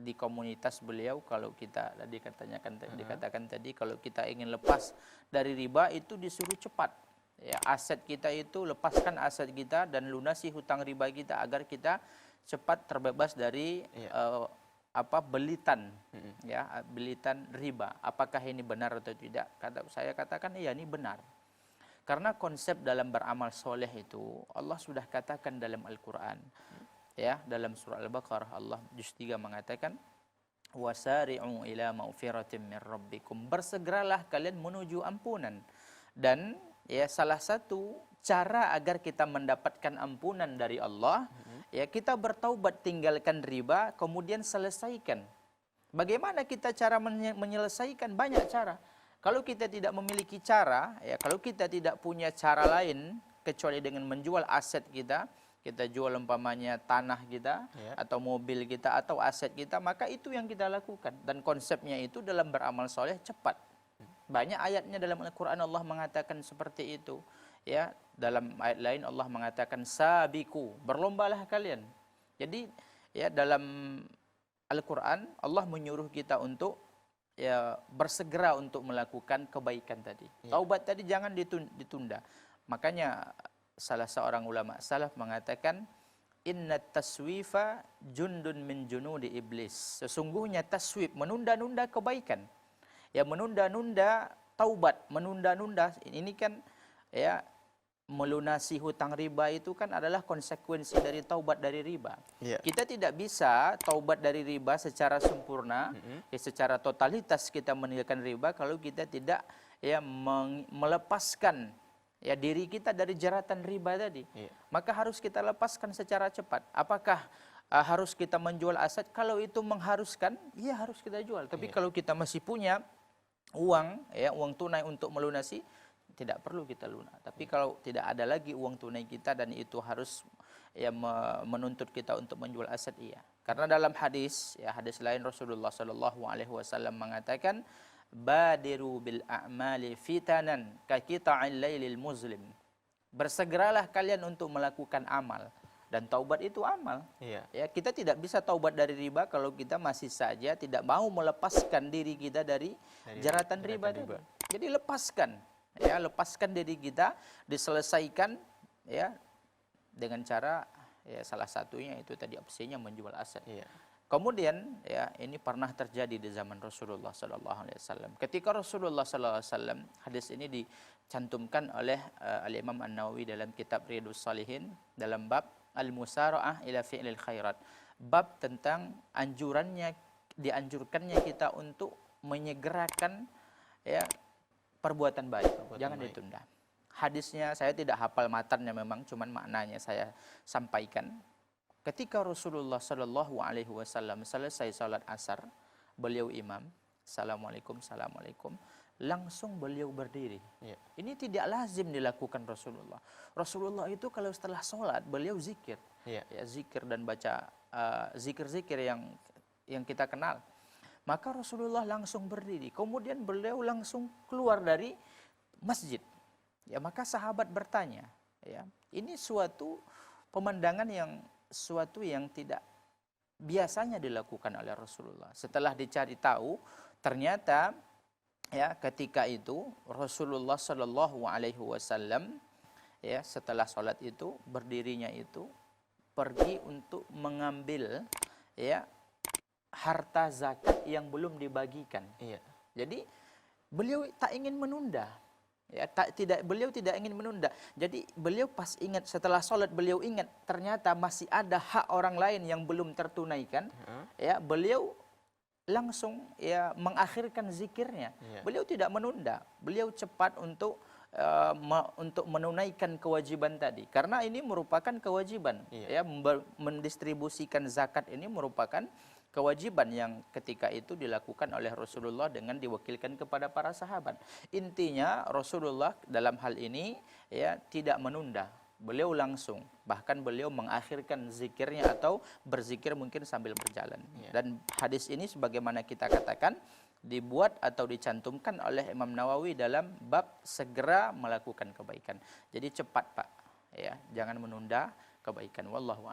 di komunitas beliau, kalau kita tadi dikatakan tadi, kalau kita ingin lepas dari riba itu disuruh cepat. Ya, aset kita itu, lepaskan aset kita dan lunasi hutang riba kita agar kita cepat terbebas dari belitan, ya, belitan riba. Apakah ini benar atau tidak? Saya katakan iya, ini benar. Karena konsep dalam beramal soleh itu Allah sudah katakan dalam Al-Quran. Ya, dalam surah Al-Baqarah Allah juz 3 mengatakan wasari'u ila maghfiratin min rabbikum, bersegeralah kalian menuju ampunan. Dan ya, salah satu cara agar kita mendapatkan ampunan dari Allah, ya, kita bertaubat, tinggalkan riba, kemudian selesaikan. Bagaimana kita cara menyelesaikan? Banyak cara. Kalau kita tidak memiliki cara, ya, kalau kita tidak punya cara lain kecuali dengan menjual aset kita, kita jual umpamanya tanah kita, atau mobil kita, atau aset kita, maka itu yang kita lakukan. Dan konsepnya itu dalam beramal soleh cepat. Banyak ayatnya dalam Al-Quran Allah mengatakan seperti itu. Ya, dalam ayat lain Allah mengatakan sabiku, berlombalah kalian. Jadi ya, dalam Al-Quran Allah menyuruh kita untuk ya bersegera untuk melakukan kebaikan tadi. Taubat tadi jangan ditunda. Makanya salah seorang ulama salaf mengatakan inna taswifa jundun min junudi iblis. Sesungguhnya taswif, menunda-nunda kebaikan. Ya, menunda-nunda taubat, menunda-nunda ini kan ya, melunasi hutang riba itu kan adalah konsekuensi dari taubat dari riba. Kita tidak bisa taubat dari riba secara sempurna, ya, secara totalitas kita meninggalkan riba kalau kita tidak ya melepaskan ya diri kita dari jeratan riba tadi. Maka harus kita lepaskan secara cepat. Apakah harus kita menjual aset? Kalau itu mengharuskan, ya harus kita jual. Tapi kalau kita masih punya uang, ya, uang tunai untuk melunasi, tidak perlu kita lunas. Tapi kalau tidak ada lagi uang tunai kita dan itu harus ya menuntut kita untuk menjual aset, iya. Karena dalam hadis, ya, hadis lain Rasulullah Shallallahu Alaihi Wasallam mengatakan, badiru bil a'mali fitanan kaqita'il lailil muzlim. Bersegeralah kalian untuk melakukan amal, dan taubat itu amal. Ya, kita tidak bisa taubat dari riba kalau kita masih saja tidak mau melepaskan diri kita dari jeratan riba. Jadi lepaskan. Ya, lepaskan diri kita, diselesaikan ya dengan cara ya salah satunya itu tadi opsinya menjual aset. Kemudian ya, ini pernah terjadi di zaman Rasulullah sallallahu alaihi wasallam. Ketika Rasulullah sallallahu alaihi wasallam, hadis ini dicantumkan oleh Al-Imam An-Nawawi dalam kitab Riyadhus Shalihin dalam bab Al-Musara'ah ila fi'lil khairat. Bab tentang dianjurkannya kita untuk menyegerakan ya perbuatan baik, jangan ditunda. Hadisnya saya tidak hafal matannya memang, cuman maknanya saya sampaikan. Ketika Rasulullah Shallallahu Alaihi Wasallam selesai salat asar, beliau imam, assalamualaikum, assalamualaikum, langsung beliau berdiri. Ini tidak lazim dilakukan Rasulullah. Rasulullah itu kalau setelah salat beliau zikir, ya, zikir dan baca zikir-zikir yang kita kenal. Maka Rasulullah langsung berdiri, kemudian beliau langsung keluar dari masjid. Ya, maka sahabat bertanya, ya, ini suatu pemandangan yang tidak biasanya dilakukan oleh Rasulullah. Setelah dicari tahu, ternyata ya ketika itu Rasulullah Shallallahu Alaihi Wasallam ya setelah sholat itu berdirinya itu pergi untuk mengambil ya harta zakat yang belum dibagikan. Jadi beliau tak ingin menunda. Ya, beliau tidak ingin menunda. Jadi beliau pas ingat setelah sholat beliau ingat ternyata masih ada hak orang lain yang belum tertunaikan. Ya, beliau langsung ya mengakhirkan zikirnya. Beliau tidak menunda. Beliau cepat untuk menunaikan kewajiban tadi. Karena ini merupakan kewajiban. Ya, mendistribusikan zakat ini merupakan kewajiban yang ketika itu dilakukan oleh Rasulullah dengan diwakilkan kepada para sahabat. Intinya Rasulullah dalam hal ini ya tidak menunda. Beliau langsung, bahkan beliau mengakhirkan zikirnya atau berzikir mungkin sambil berjalan. Dan hadis ini sebagaimana kita katakan dibuat atau dicantumkan oleh Imam Nawawi dalam bab segera melakukan kebaikan. Jadi cepat Pak, ya, jangan menunda kebaikan. Wallahu a'lam.